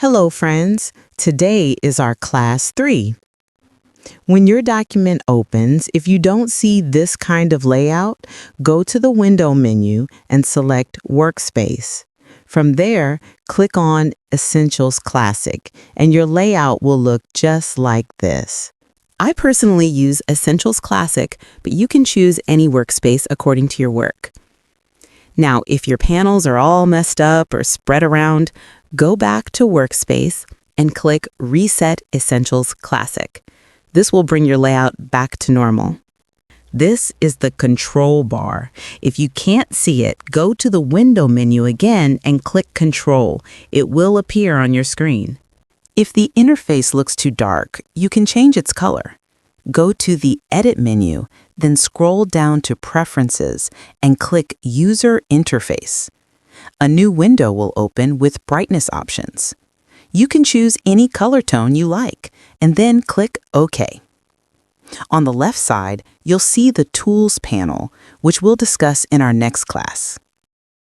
Hello, friends. Today is our Class 3. When your document opens, if you don't see this kind of layout, go to the Window menu and select Workspace. From there, click on Essentials Classic, and your layout will look just like this. I personally use Essentials Classic, but you can choose any workspace according to your work. Now, if your panels are all messed up or spread around, go back to Workspace and click Reset Essentials Classic. This will bring your layout back to normal. This is the control bar. If you can't see it, go to the Window menu again and click Control. It will appear on your screen. If the interface looks too dark, you can change its color. Go to the Edit menu, then scroll down to Preferences and click User Interface. A new window will open with brightness options. You can choose any color tone you like, and then click OK. On the left side, you'll see the Tools panel, which we'll discuss in our next class.